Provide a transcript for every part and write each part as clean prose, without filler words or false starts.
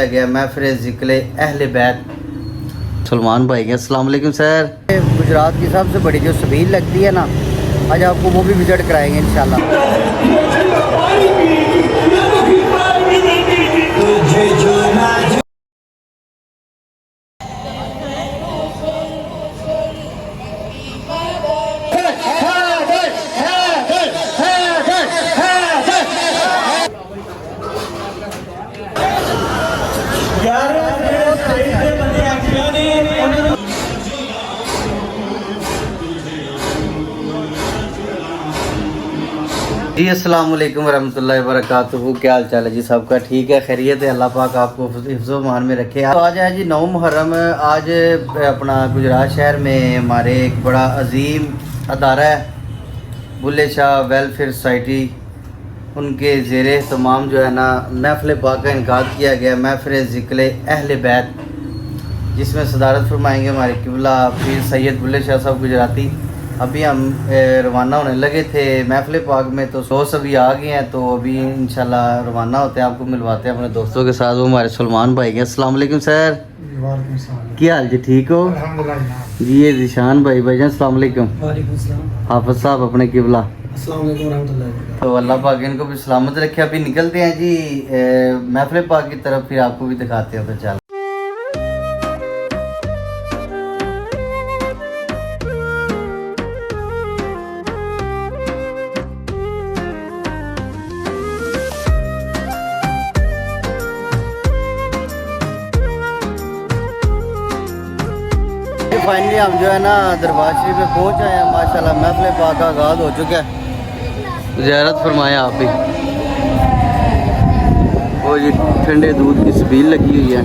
गया महफिल ज़िक्र अहले बैत सलमान भाई के। अस्सलाम वालेकुम सर। गुजरात की सबसे बड़ी जो सबील लगती है ना, आज आपको वो भी विजिट कराएंगे इंशाल्लाह। जी अस्सलाम वालेकुम वरहमतुल्लाहि वबरकातुहू। क्या हाल चाल है जी? सबका ठीक है, खैरियत है। अल्लाह पाक आपको हिफ्ज़ो मान में रखे। तो आज है जी 9 मुहर्रम। आज अपना गुजरात शहर में हमारे एक बड़ा अजीम अदारा है बुल्ले शाह वेलफेयर सोसाइटी, उनके ज़ेर तमाम जो है ना महफिल पाक का इनकाद किया गया, महफिल ज़िक्र अहले बैत, जिसमें सदारत फरमाएंगे हमारे किबला पीर सैयद बुल्ले शाह साहब गुजराती। अभी हम रवाना होने लगे थे महफिल पाक में, तो दोस्त अभी आ गए हैं, तो अभी इंशाल्लाह रवाना होते हैं, आपको मिलवाते हैं अपने दोस्तों के साथ। वो हमारे सलमान भाई के। अस्सलाम वालेकुम सर। क्या हाल जी? ठीक हो जी? ये जिशान भाई भाईजान अस्सलाम वालेकुम। हाफिज साहब अपने किबला। तो अल्लाह पाक इनको भी सलामत रखे। अभी निकलते हैं जी महफिल पाक की तरफ, फिर आपको भी दिखाते हैं। तो चल फाइनली हम जो है ना दरबार शरीफ पे पहुँच आए हैं। माशाल्लाह महफिल पाक का आगाज़ हो चुका है। ज़ियारत फरमाया आप भी। वो ये ठंडे दूध की सबील लगी हुई है।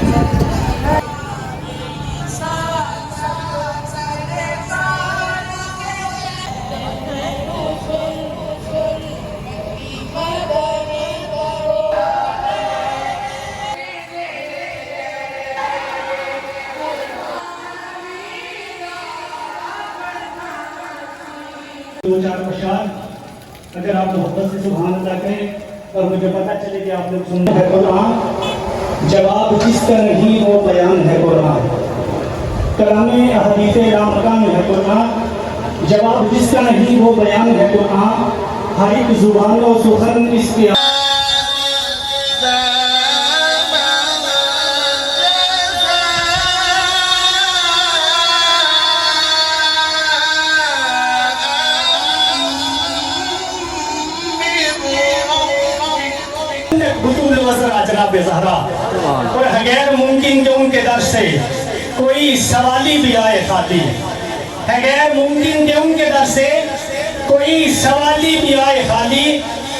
दो चार पश्चात अगर आप मोहब्बत से सुभान अल्लाह करें और मुझे पता चले कि आप लोग सुनना है कुरान, जवाब जिसका नहीं वो बयान है कुरान, कलामे अहदीसे लामकान है कुरान, जवाब जिसका नहीं वो बयान है कुरान, हर एक जुबानों सुखन इसके और गैर मुमकिन के उनके दर से कोई सवाली भी आए खाली है, गैर मुमकिन के उनके दर से कोई सवाली भी आए खाली,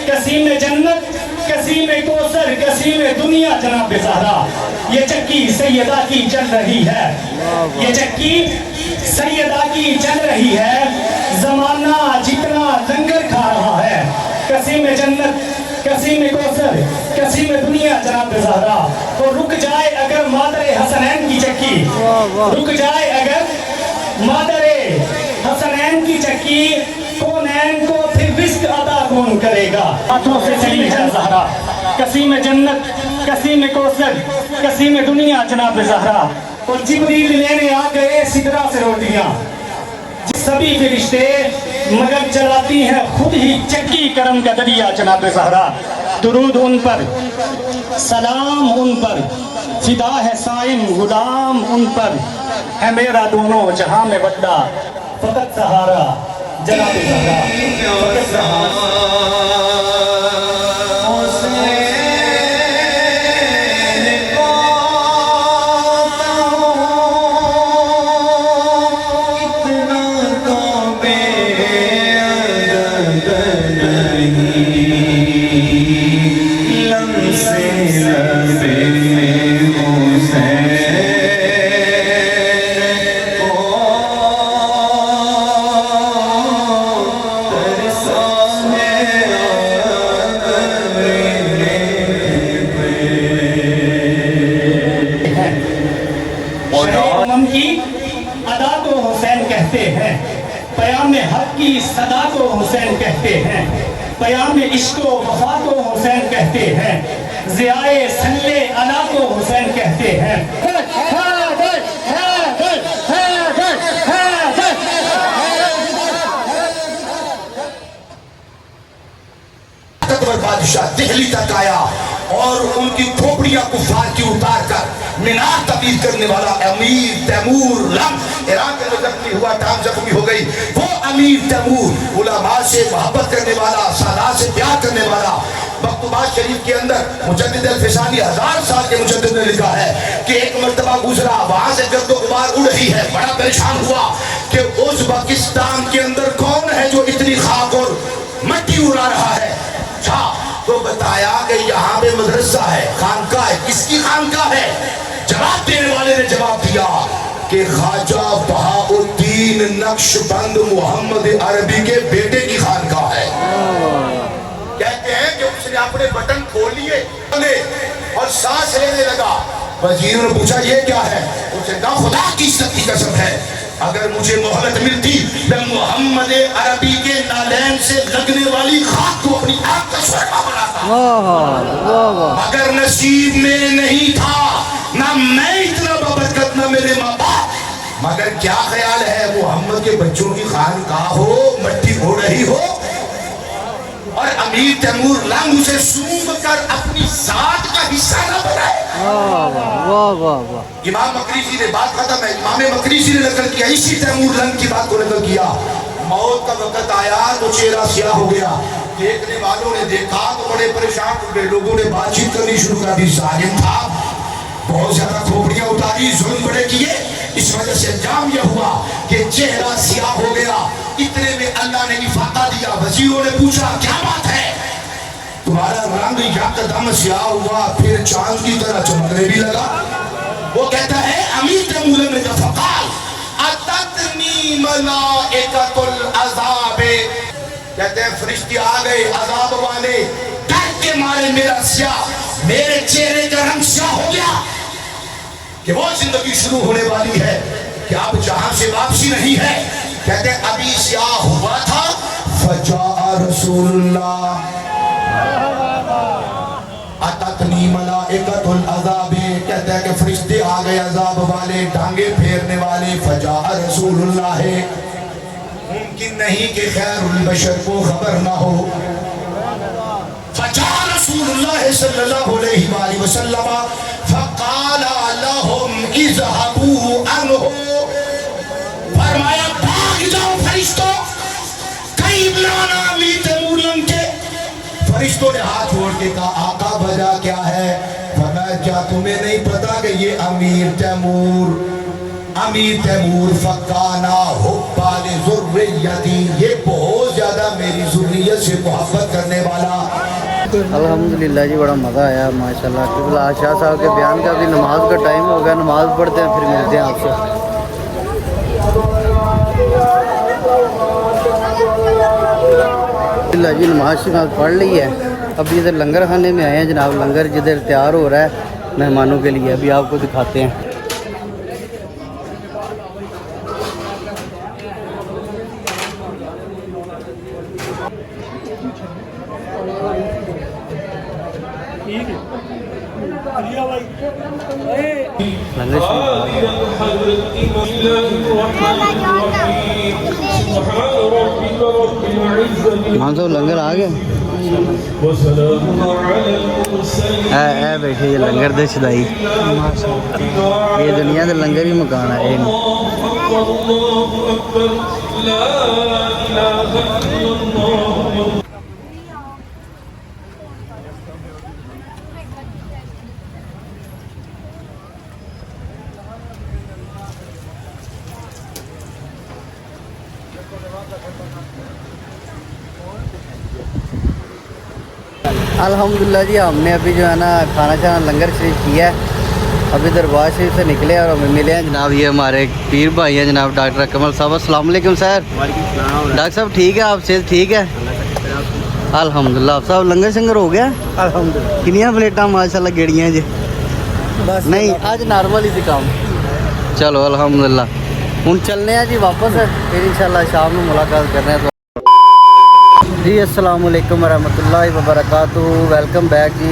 कसीम जन्नत कसीम कोसर कसीम दुनिया जनाब ज़हरा, ये चक्की सैयदा की चल रही है, ये चक्की सैयदा की चल रही है। जमाना जितना लंगर खा रहा है, कसीम जन्नत कसीम कोसर कसीम दुनिया जनाब ज़हरा, तो रुक जाए अगर मादरे हसनैन की चक्की, रुक जाए अगर मादरे हसनैन की चक्की, कौनैन को फिर रिस्क अदा कौन करेगा? हाथों से चली है ज़हरा, कसीम जन्नत कसीम कोसर कसीम दुनिया जनाब ज़हरा। और जिब्रील लेने आ गए सिदरा से रोटियां, सभी फरिश्ते मगर चलाती हैं खुद ही चक्की करम का दरिया जनाब ज़हरा। दुरूद उन पर, सलाम उन पर, फिदा है साइम गुलाम उन पर, है मेरा दोनों जहां में बड्डा फकत सहारा जनाब ज़हरा, फकत सहारा। की अदा को हुसैन कहते हैं, पयाम हक की सदा को हुसैन कहते हैं, पयाम इश्क व वफा को हुसैन कहते हैं, ज़ियाए सल्ले अला को हुसैन कहते हैं। बादशाह दिल्ली तक आया और उनकी खोपड़ियां कुफार की उतार कर मीनार तबीर करने वाला अमीर तैमूर लंग ईरान के जख्मी हुआ, टांग जख्मी हो गई, वो अमीर तैमूर उलमा से मोहब्बत करने वाला, सादात से प्यार करने वाला। मकतूबात शरीफ के अंदर मुजद्दिद अल-फिसानी 1000 साल के मुजद्दिद ने लिखा है कि एक मर्तबा गुजरा, वहां से गर्दो गुबार उड़ रही है, बड़ा परेशान हुआ कि उज़्बेकिस्तान के अंदर कौन है जो इतनी खाक और मट्टी उड़ा रहा है। तो बताया कि यहाँ पे मदरसा है, खानका है। किसकी खानका है? जवाब देने वाले ने जवाब दिया कि ख्वाजा बहाउद्दीन नक्शबंद मोहम्मद अरबी के बेटे की खानका है। कहते हैं कि उसने अपने बटन खोल लिए और सांस लेने लगा। वजीर ने पूछा ये क्या है? उसने कहा खुदा की इज्जत की कसम है, अगर मुझे मोहलत मिलती मैं मोहम्मद अरबी के नालैन से लगने वाली खाक को अपनी आंख का शोरबा बनाता। मगर नसीब में नहीं था, ना मैं इतना बाबरकत, ना मेरे माँ बाप। मगर क्या ख्याल है, मोहम्मद के बच्चों की खानकाह हो, मट्टी हो रही हो और अमीर तैमूर लंग उसे सूंघ कर अपनी जात का हिस्सा न बनाए। इमाम मकरीजी ने बात खत्म है, इमाम मकरीजी ने नकल किया, इसी तैमूर लंग की बात को नकल किया। मौत का वक्त आया तो चेहरा स्याह हो गया। देखने वालों ने देखा तो बड़े परेशान हो गए। लोगों ने बातचीत करनी शुरू कर दी। जालिम था, बहुत ज्यादा खोपड़ियां उतारी, जुल्म बड़े किए। इस वजह से अंजाम यह हुआ कि चेहरा स्याह हो गया। इतने में अल्लाह ने इफाका दिया। वजीरों ने पूछा क्या बात है? तुम्हारा रंग यकदम स्याह हुआ, फिर चांद की तरह चमकने भी लगा। वो कहता है अमीर तैमूर ने फकाल अततनी मलाइकतुल अज़ाबे, कहते हैं फरिश्ते आ गए अजाब वाले, डर के मारे मेरा स्याह, मेरे चेहरे का रंग स्याह हो गया कि वो जिंदगी शुरू होने वाली है कि अब जहां से वापसी नहीं है। कहते अभी स्याह हुआ था, फजा रसूलुल्लाह अततनी मलाइकतुल अज़ाबे, कहते हैं कि फरिश्ते आ गए अजाब वाले, टांगे फेरने वाले। फजा रसूलुल्लाह, मुमकिन नहीं कि खैरुल बशर को खबर ना हो। फजा रसूलुल्लाह सल्लल्लाहु अलैहि वसल्लम फक़ाला लहुम इज़हबू अन्हु, फरमाया भाग जाओ फरिश्तों, करीब लाना अमीर तैमूर लंग के। फरिश्तों ने हाथ जोड़ के कहा आका वजह क्या है? फरमाया क्या तुम्हें नहीं पता कि ये अमीर तैमूर फकाना हुब्बाले ज़ुर्रियती, ये बहुत ज्यादा मेरी ज़ुर्रियत से मोहब्बत करने वाला। अल्हम्दुलिल्लाह जी, बड़ा मज़ा आया माशाल्लाह। किबला शाह साहब के बयान का भी नमाज का टाइम हो गया, नमाज पढ़ते हैं फिर मिलते हैं आपसे। जी नमाज शमाज पढ़ ली है, अभी इधर लंगर खाने में आए हैं जनाब। लंगर जिधर तैयार हो रहा है मेहमानों के लिए, अभी आपको दिखाते हैं। मान साहब लंगर आ गए है बैठे ये लंगर दे छदाई, ये दुनिया के लंगर ही मकान है। अल्हम्दुलिल्लाह जी, हमने अभी जो है ना खाना शाना लंगर शरीफ किया है। अभी दरबार शरीफ से निकले और हमें मिले हैं जनाब, ये हमारे पीर भाई हैं जनाब डॉक्टर अकमल साहब। अस्सलाम वालेकुम सर। डॉक्टर साहब ठीक है, आप सेहत ठीक है? अल्हम्दुलिल्लाह। आप साहब लंगर शंगर हो गया? अल्हम्दुलिल्लाह। किनिया प्लेटा माशाल्लाह गेड़ियाँ जी? बस नहीं, आज नॉर्मल ही थी काम। चलो अल्हम्दुलिल्लाह। हुण चलने हैं जी वापस, फिर इंशाल्लाह शाम में मुलाकात कर रहे हैं। जी अस्सलाम वालेकुम रहमतुल्लाहि व बरकातुहू। वेलकम बैक जी।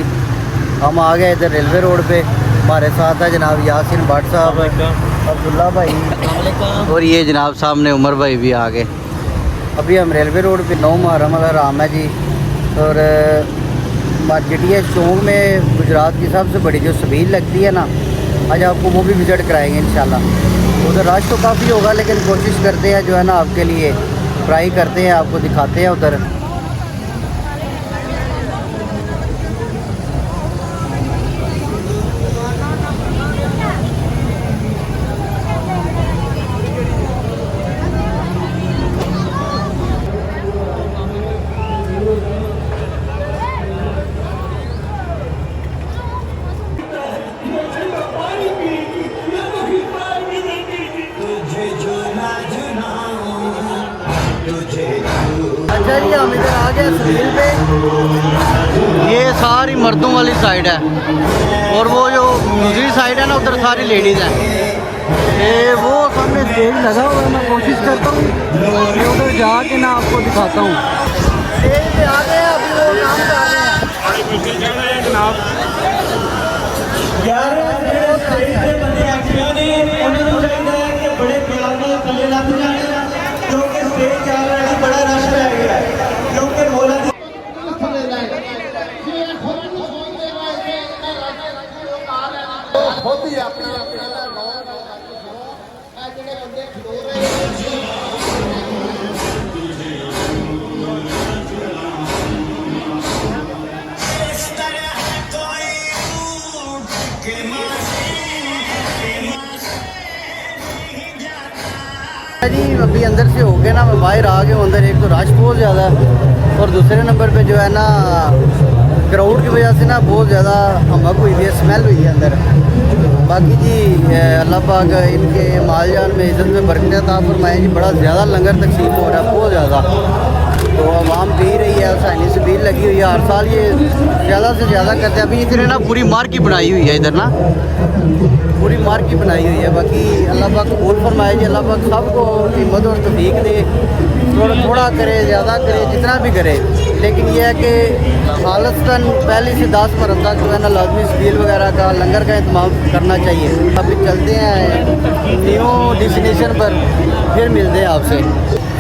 हम आ गए इधर रेलवे रोड पे। हमारे साथ है जनाब यासिन भट्ट साहब, अब्दुल्ला भाई और ये जनाब सामने उमर भाई भी आ गए। अभी हम रेलवे रोड पे 9 मुहर्रम हराम है जी। और मार्केटिया चौक में गुजरात की सबसे बड़ी जो सबील लगती है ना, आज आपको वो भी विज़िट कराएंगे इंशाल्लाह। उधर रश तो काफ़ी होगा, लेकिन कोशिश करते हैं जो है ना आपके लिए ट्राई करते हैं, आपको दिखाते हैं उधर। अच्छा जी, हम इधर आ गए सबील पे। ये सारी मर्दों वाली साइड है और वो जो दूसरी साइड है ना उधर सारी लेडीज़ हैं। ये वो सामने स्टेज लगा हुआ है, मैं कोशिश करता हूँ कि उधर जाके ना आपको दिखाता हूँ। स्टेज पे आ गए, अभी वो काम कर रहे हैं। बड़े प्यार में थले लग जाने क्योंकि स्टेज ऑलरेडी बड़ा रश रह गया है, क्योंकि मौला जी अभी अंदर से हो गए ना, मैं बाहर आ गया हूँ अंदर। एक तो रश बहुत ज़्यादा है और दूसरे नंबर पे जो है ना क्राउड की वजह से ना बहुत ज़्यादा हमक हुई हुई है, स्मेल हुई है अंदर। बाकी जी अल्लाह पाक इनके माल जान में इज़्ज़त में बरकत अता फरमाए जी। बड़ा ज़्यादा लंगर तकसीम हो रहा है, बहुत ज़्यादा। तो आवाम पी रही है, हुसैनी सबील लगी हुई है। हर साल ये ज़्यादा से ज़्यादा करते हैं। अभी इतने ना पूरी मार्केट बनाई हुई है इधर ना, पूरी मार्केट बनाई हुई है। बाकी अल्लाह पाक कबूल फरमाए जी। अल्लाह पाक सबको हिम्मत और तौफीक दे, थोड़ा करे ज़्यादा करे जितना भी करे, लेकिन यह है कि खालिस्तान पहले से 10 मुहर्रम तक जो है ना लाजमी सबील वगैरह का लंगर का इंतजाम करना चाहिए। अभी चलते हैं न्यू डेस्टिनेशन पर, फिर मिलते हैं आपसे।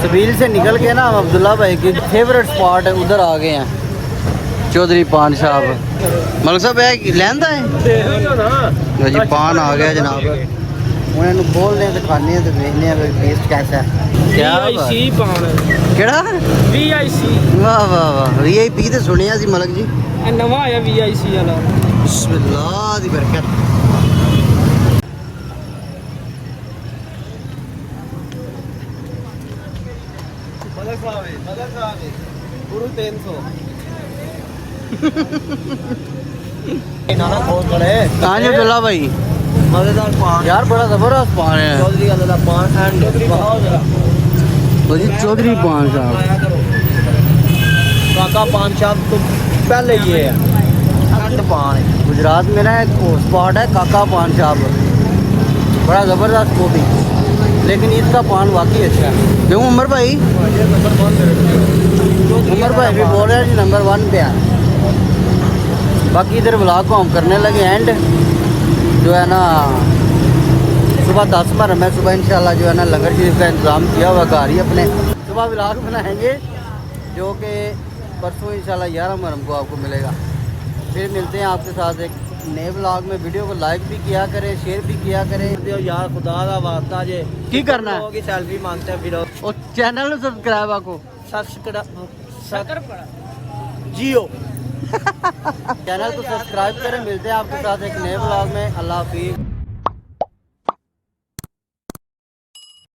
सबील से निकल के ना हम अब्दुल्ला भाई की फेवरेट स्पॉट है उधर आ गए हैं, चौधरी पान साहब। मलिक साहब है लैंदा है जी, पान आ गया जनाब। उन्हें खोलने दिखाने तो देखने टेस्ट कैसा है। क्या केड़ा VIC वाह वाह वाह, VIP तो सुनिया सी मलिक जी, नवा आया VIC वाला। बिस्मिल्लाह दी बरकत। गुरु 300 कहाँ जी अब्दुल्ला भाई? मजेदार पान यार बड़ा ज़बरदस्त पान है। चौधरी वाला पान एंड जी चौधरी पान साहब, काका पान शॉप तो पहले ये है एंड पान है। गुजरात में ना एक स्पॉट है काका पान शॉप, बड़ा ज़बरदस्त वो भी, लेकिन इसका पान वाकई अच्छा है। क्यों उमर भाई? उमर भाई भी बोल रहे हैं जी नंबर 1 पे है। बाकी इधर व्लॉग को हम करने लगे एंड जो है ना सुबह 10 मुहर्रम है, सुबह इंशाल्लाह जो है ना लंगर शरीफ का इंतज़ाम किया हुआ घर ही अपने। सुबह व्लॉग बनाएंगे जो कि परसों इंशाल्लाह 11 मुहर्रम को आपको मिलेगा। फिर मिलते हैं आपके साथ एक नए व्लॉग में। वीडियो को लाइक भी किया करें, शेयर भी किया करें यार खुदा का वास्ता जे की करना है। की सैलरी मांगते हैं फिर और चैनल सब्सक्राइब आपको जियो चैनल को सब्सक्राइब करें। मिलते हैं आपके साथ एक नए व्लॉग में। अल्लाह हाफिज़।